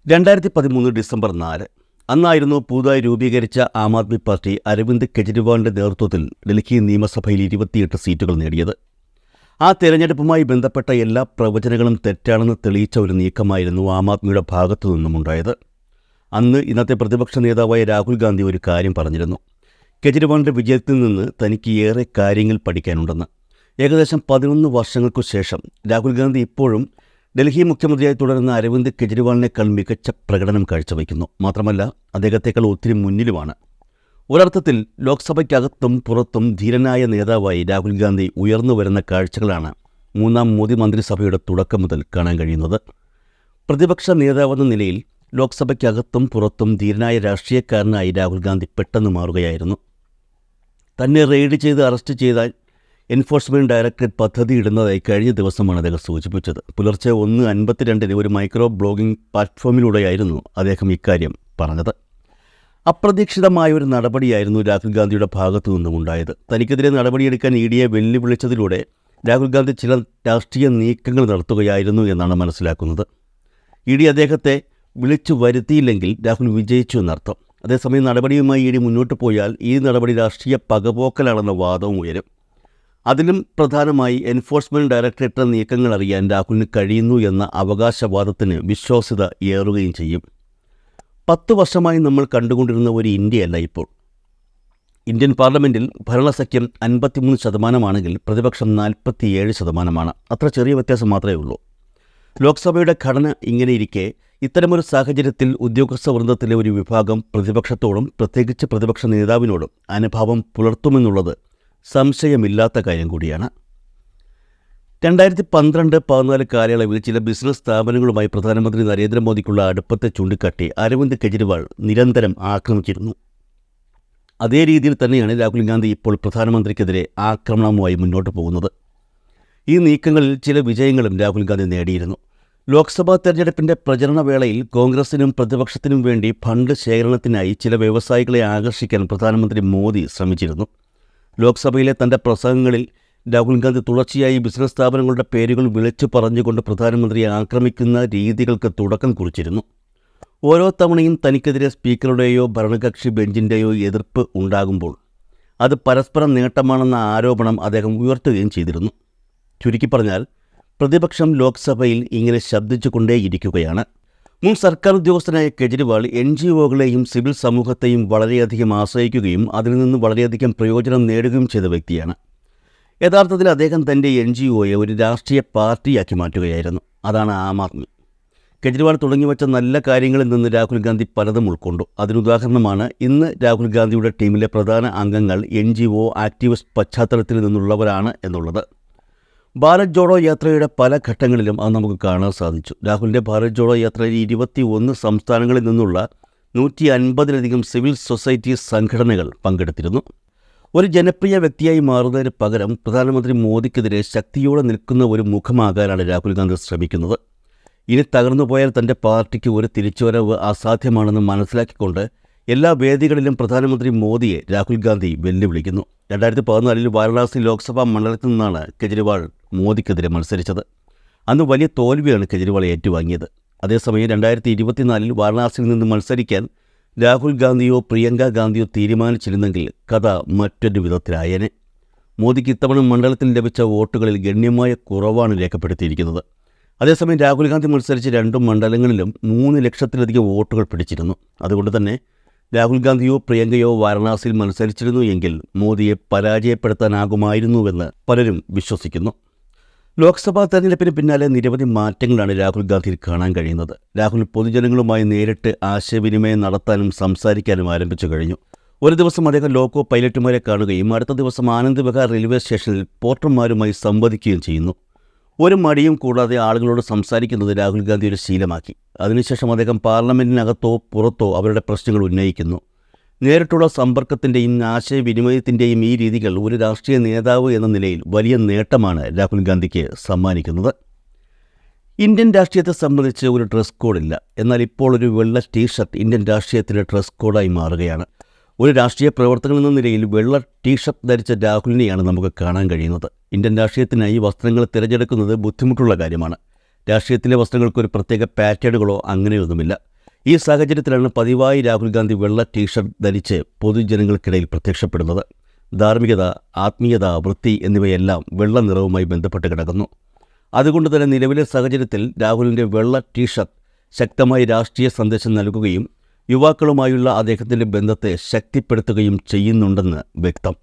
2013 December 4 അന്നായിരുന്നു പുതുതായി രൂപീകരിച്ച Aam Aadmi party Aravind കെജ്രിവാളിന്റെ നേതൃത്വത്തിൽ ഡൽഹി നിയമസഭയിൽ 28 സീറ്റുകൾ നേടിയത്. ആ തെരഞ്ഞെടുപ്പുമായി ബന്ധപ്പെട്ട എല്ലാ പ്രവചനങ്ങളും തെറ്റാണെന്ന് തെളിയിച്ച ഒരു നീക്കമായിരുന്നു ആം ആദ്മിയുടെ ഭാഗത്തു നിന്നുമുണ്ടായത്. അന്ന് ഇന്നത്തെ പ്രതിപക്ഷ നേതാവായ രാഹുൽ ഗാന്ധി ഒരു കാര്യം പറഞ്ഞിരുന്നു. കെജ്രിവാളിന്റെ വിജയത്തിൽ നിന്ന് തനിക്ക് ഏറെ കാര്യങ്ങൾ പഠിക്കാനുണ്ടെന്ന്. ഏകദേശം 11 വർഷങ്ങൾക്കു ശേഷം രാഹുൽ ഗാന്ധി ഇപ്പോഴും ഡൽഹി മുഖ്യമന്ത്രിയായി തുടരുന്ന അരവിന്ദ് കെജ്രിവാളിനേക്കാൾ മികച്ച പ്രകടനം കാഴ്ചവയ്ക്കുന്നു. മാത്രമല്ല, അദ്ദേഹത്തെക്കാൾ ഒത്തിരി മുന്നിലുമാണ്. ഒരർത്ഥത്തിൽ ലോക്സഭയ്ക്കകത്തും പുറത്തും ധീരനായ നേതാവായി രാഹുൽ ഗാന്ധി ഉയർന്നു വരുന്ന കാഴ്ചകളാണ് മൂന്നാം മോദി മന്ത്രിസഭയുടെ തുടക്കം മുതൽ കാണാൻ കഴിയുന്നത്. പ്രതിപക്ഷ നേതാവെന്ന നിലയിൽ ലോക്സഭയ്ക്കകത്തും പുറത്തും ധീരനായ രാഷ്ട്രീയക്കാരനായി രാഹുൽ ഗാന്ധി പെട്ടെന്ന് മാറുകയായിരുന്നു. തന്നെ റെയ്ഡ് ചെയ്ത് അറസ്റ്റ് ചെയ്താൽ എൻഫോഴ്സ്മെൻറ്റ് ഡയറക്ടറേറ്റ് പദ്ധതി ഇടുന്നതായി കഴിഞ്ഞ ദിവസമാണ് അദ്ദേഹം സൂചിപ്പിച്ചത്. പുലർച്ചെ 1:52 ഒരു മൈക്രോ ബ്ലോഗിംഗ് പ്ലാറ്റ്ഫോമിലൂടെയായിരുന്നു അദ്ദേഹം ഇക്കാര്യം പറഞ്ഞത്. അപ്രതീക്ഷിതമായ ഒരു നടപടിയായിരുന്നു രാഹുൽ ഗാന്ധിയുടെ ഭാഗത്തു നിന്നുമുണ്ടായത്. തനിക്കെതിരെ നടപടിയെടുക്കാൻ ഇഡിയെ വെല്ലുവിളിച്ചതിലൂടെ രാഹുൽ ഗാന്ധി ചില രാഷ്ട്രീയ നീക്കങ്ങൾ നടത്തുകയായിരുന്നു എന്നാണ് മനസ്സിലാക്കുന്നത്. ഇഡി അദ്ദേഹത്തെ വിളിച്ചു വരുത്തിയില്ലെങ്കിൽ രാഹുൽ വിജയിച്ചു എന്നർത്ഥം. അതേസമയം നടപടിയുമായി ഇഡി മുന്നോട്ട് പോയാൽ ഈ നടപടി രാഷ്ട്രീയ പകപോക്കലാണെന്ന വാദവും ഉയരും. അതിലും പ്രധാനമായി എൻഫോഴ്സ്മെൻറ്റ് ഡയറക്ടറേറ്റ് നീക്കങ്ങൾ അറിയാൻ രാഹുലിന് കഴിയുന്നു എന്ന അവകാശവാദത്തിന് വിശ്വാസ്യത ഏറുകയും ചെയ്യും. 10 വർഷമായി നമ്മൾ കണ്ടുകൊണ്ടിരുന്ന ഒരു ഇന്ത്യയല്ല ഇപ്പോൾ. ഇന്ത്യൻ പാർലമെൻറ്റിൽ ഭരണസഖ്യം 53% പ്രതിപക്ഷം 47%. അത്ര ചെറിയ വ്യത്യാസം മാത്രമേ ഉള്ളൂ. ലോക്സഭയുടെ ഘടന ഇങ്ങനെയിരിക്കെ ഇത്തരമൊരു സാഹചര്യത്തിൽ ഉദ്യോഗസ്ഥ വൃന്ദത്തിലെ ഒരു വിഭാഗം പ്രതിപക്ഷത്തോടും പ്രത്യേകിച്ച് പ്രതിപക്ഷ നേതാവിനോടും അനുഭാവം പുലർത്തുമെന്നുള്ളത് സംശയമില്ലാത്ത കാര്യം കൂടിയാണ്. 2012-14 കാലയളവിൽ ചില ബിസിനസ് സ്ഥാപനങ്ങളുമായി പ്രധാനമന്ത്രി നരേന്ദ്രമോദിക്കുള്ള അടുപ്പത്തെ ചൂണ്ടിക്കാട്ടി അരവിന്ദ് കെജ്രിവാൾ നിരന്തരം ആക്രമിച്ചിരുന്നു. അതേ രീതിയിൽ തന്നെയാണ് രാഹുൽ ഗാന്ധി ഇപ്പോൾ പ്രധാനമന്ത്രിക്കെതിരെ ആക്രമണവുമായി മുന്നോട്ട് പോകുന്നത്. ഈ നീക്കങ്ങളിൽ ചില വിജയങ്ങളും രാഹുൽ ഗാന്ധി നേടിയിരുന്നു. ലോക്സഭാ തെരഞ്ഞെടുപ്പിൻ്റെ പ്രചരണ വേളയിൽ കോൺഗ്രസിനും പ്രതിപക്ഷത്തിനും വേണ്ടി ഫണ്ട് ശേഖരണത്തിനായി ചില വ്യവസായികളെ ആകർഷിക്കാൻ പ്രധാനമന്ത്രി മോദി ശ്രമിച്ചിരുന്നു. ലോക്സഭയിലെ തൻ്റെ പ്രസംഗങ്ങളിൽ രാഹുൽ ഗാന്ധി തുടർച്ചയായി ബിസിനസ് സ്ഥാപനങ്ങളുടെ പേരുകൾ വിളിച്ചു പറഞ്ഞുകൊണ്ട് പ്രധാനമന്ത്രിയെ ആക്രമിക്കുന്ന രീതികൾക്ക് തുടക്കം കുറിച്ചിരുന്നു. ഓരോ തവണയും തനിക്കെതിരെ സ്പീക്കറുടെയോ ഭരണകക്ഷി ബെഞ്ചിൻ്റെയോ എതിർപ്പ് ഉണ്ടാകുമ്പോൾ അത് പരസ്പരം നേട്ടമാണെന്ന ആരോപണം അദ്ദേഹം ഉയർത്തുകയും ചെയ്തിരുന്നു. ചുരുക്കി പറഞ്ഞാൽ, പ്രതിപക്ഷം ലോക്സഭയിൽ ഇങ്ങനെ ശബ്ദിച്ചുകൊണ്ടേയിരിക്കുകയാണ്. മുൻ സർക്കാർ ഉദ്യോഗസ്ഥനായ കെജ്രിവാൾ NGOകളെയും സിവിൽ സമൂഹത്തെയും വളരെയധികം ആശ്രയിക്കുകയും അതിൽ നിന്ന് വളരെയധികം പ്രയോജനം നേടുകയും ചെയ്ത വ്യക്തിയാണ്. യഥാർത്ഥത്തിൽ അദ്ദേഹം തൻ്റെ NGOയെ ഒരു രാഷ്ട്രീയ പാർട്ടിയാക്കി മാറ്റുകയായിരുന്നു. അതാണ് ആം ആദ്മി. കെജ്രിവാൾ തുടങ്ങിവെച്ച നല്ല കാര്യങ്ങളിൽ നിന്ന് രാഹുൽ ഗാന്ധി പലതും ഉൾക്കൊണ്ടു. അതിനുദാഹരണമാണ് ഇന്ന് രാഹുൽ ഗാന്ധിയുടെ ടീമിലെ പ്രധാന അംഗങ്ങൾ NGO ആക്ടിവിസ്റ്റ് പശ്ചാത്തലത്തിൽ നിന്നുള്ളവരാണ് എന്നുള്ളത്. ഭാരത് ജോഡോ യാത്രയുടെ പല ഘട്ടങ്ങളിലും അത് നമുക്ക് കാണാൻ സാധിച്ചു. രാഹുലിൻ്റെ ഭാരത് ജോഡോ യാത്രയിൽ 21 സംസ്ഥാനങ്ങളിൽ നിന്നുള്ള 150-ലധികം സിവിൽ സൊസൈറ്റി സംഘടനകൾ പങ്കെടുത്തിരുന്നു. ഒരു ജനപ്രിയ വ്യക്തിയായി മാറുന്നതിന് പകരം പ്രധാനമന്ത്രി മോദിക്കെതിരെ ശക്തിയോടെ നിൽക്കുന്ന ഒരു മുഖമാകാനാണ് രാഹുൽ ഗാന്ധി ശ്രമിക്കുന്നത്. ഇനി തകർന്നുപോയാൽ തൻ്റെ പാർട്ടിക്ക് ഒരു തിരിച്ചുവരവ് അസാധ്യമാണെന്ന് മനസ്സിലാക്കിക്കൊണ്ട് എല്ലാ വേദികളിലും പ്രധാനമന്ത്രി മോദിയെ രാഹുൽ ഗാന്ധി വെല്ലുവിളിക്കുന്നു. 2014 വാരണാസി ലോക്സഭാ മണ്ഡലത്തിൽ നിന്നാണ് കെജ്രിവാൾ മോദിക്കെതിരെ മത്സരിച്ചത്. അന്ന് വലിയ തോൽവിയാണ് കെജ്രിവാൾ ഏറ്റുവാങ്ങിയത്. അതേസമയം 2024 വാരണാസിയിൽ നിന്ന് മത്സരിക്കാൻ രാഹുൽ ഗാന്ധിയോ പ്രിയങ്ക ഗാന്ധിയോ തീരുമാനിച്ചിരുന്നെങ്കിൽ കഥ മറ്റൊരു വിധത്തിലായേനെ. മോദിക്ക് ഇത്തവണ മണ്ഡലത്തിൽ ലഭിച്ച വോട്ടുകളിൽ ഗണ്യമായ കുറവാണ് രേഖപ്പെടുത്തിയിരിക്കുന്നത്. അതേസമയം രാഹുൽ ഗാന്ധി മത്സരിച്ച 2 മണ്ഡലങ്ങളിലും 3 ലക്ഷത്തിലധികം വോട്ടുകൾ പിടിച്ചിരുന്നു. അതുകൊണ്ട് തന്നെ രാഹുൽ ഗാന്ധിയോ പ്രിയങ്കയോ വാരണാസിയിൽ മത്സരിച്ചിരുന്നു എങ്കിൽ മോദിയെ പരാജയപ്പെടുത്താനാകുമായിരുന്നുവെന്ന് പലരും വിശ്വസിക്കുന്നു. ലോക്സഭാ തെരഞ്ഞെടുപ്പിന് പിന്നാലെ നിരവധി മാറ്റങ്ങളാണ് രാഹുൽ ഗാന്ധിയിൽ കാണാൻ കഴിയുന്നത്. രാഹുൽ പൊതുജനങ്ങളുമായി നേരിട്ട് ആശയവിനിമയം നടത്താനും സംസാരിക്കാനും ആരംഭിച്ചു കഴിഞ്ഞു. ഒരു ദിവസം അദ്ദേഹം ലോക്കോ പൈലറ്റുമാരെ കാണുകയും അടുത്ത ദിവസം ആനന്ദ് വിഹാർ റെയിൽവേ സ്റ്റേഷനിൽ പോർട്ടർമാരുമായി സംവദിക്കുകയും ചെയ്യുന്നു. ഒരു മടിയും കൂടാതെ ആളുകളോട് സംസാരിക്കുന്നത് രാഹുൽ ഗാന്ധി ഒരു ശീലമാക്കി. അതിനുശേഷം അദ്ദേഹം പാർലമെൻറ്റിനകത്തോ പുറത്തോ അവരുടെ പ്രശ്നങ്ങൾ ഉന്നയിക്കുന്നു. നേരിട്ടുള്ള സമ്പർക്കത്തിൻ്റെയും ആശയവിനിമയത്തിൻ്റെയും ഈ രീതികൾ ഒരു രാഷ്ട്രീയ നേതാവ് എന്ന നിലയിൽ വലിയ നേട്ടമാണ് രാഹുൽ ഗാന്ധിക്ക് സമ്മാനിക്കുന്നത്. ഇന്ത്യൻ രാഷ്ട്രീയത്തെ സംബന്ധിച്ച് ഒരു ഡ്രസ് കോഡില്ല. എന്നാൽ ഇപ്പോൾ ഒരു വെള്ള ടീഷർട്ട് ഇന്ത്യൻ രാഷ്ട്രീയത്തിലെ ഡ്രസ് കോഡായി മാറുകയാണ്. ഒരു രാഷ്ട്രീയ പ്രവർത്തകൻ എന്ന നിലയിൽ വെള്ള ടീഷർട്ട് ധരിച്ച രാഹുലിനെയാണ് നമുക്ക് കാണാൻ കഴിയുന്നത്. ഇന്ത്യൻ രാഷ്ട്രീയത്തിനായി വസ്ത്രങ്ങൾ തിരഞ്ഞെടുക്കുന്നത് ബുദ്ധിമുട്ടുള്ള കാര്യമാണ്. രാഷ്ട്രീയത്തിലെ വസ്ത്രങ്ങൾക്കൊരു പ്രത്യേക പാറ്റേണുകളോ അങ്ങനെയൊന്നുമില്ല. ഈ സാഹചര്യത്തിലാണ് പതിവായി രാഹുൽ ഗാന്ധി വെള്ള ടീഷർട്ട് ധരിച്ച് പൊതുജനങ്ങൾക്കിടയിൽ പ്രത്യക്ഷപ്പെടുന്നത്. ധാർമ്മികത, ആത്മീയത, വൃത്തി എന്നിവയെല്ലാം വെള്ള നിറവുമായി ബന്ധപ്പെട്ട് കിടക്കുന്നു. അതുകൊണ്ട് തന്നെ നിലവിലെ സാഹചര്യത്തിൽ രാഹുലിൻ്റെ വെള്ള ടീഷർട്ട് ശക്തമായി രാഷ്ട്രീയ സന്ദേശം നൽകുകയും യുവാക്കളുമായുള്ള അദ്ദേഹത്തിൻ്റെ ബന്ധത്തെ ശക്തിപ്പെടുത്തുകയും ചെയ്യുന്നുണ്ടെന്ന് വ്യക്തം.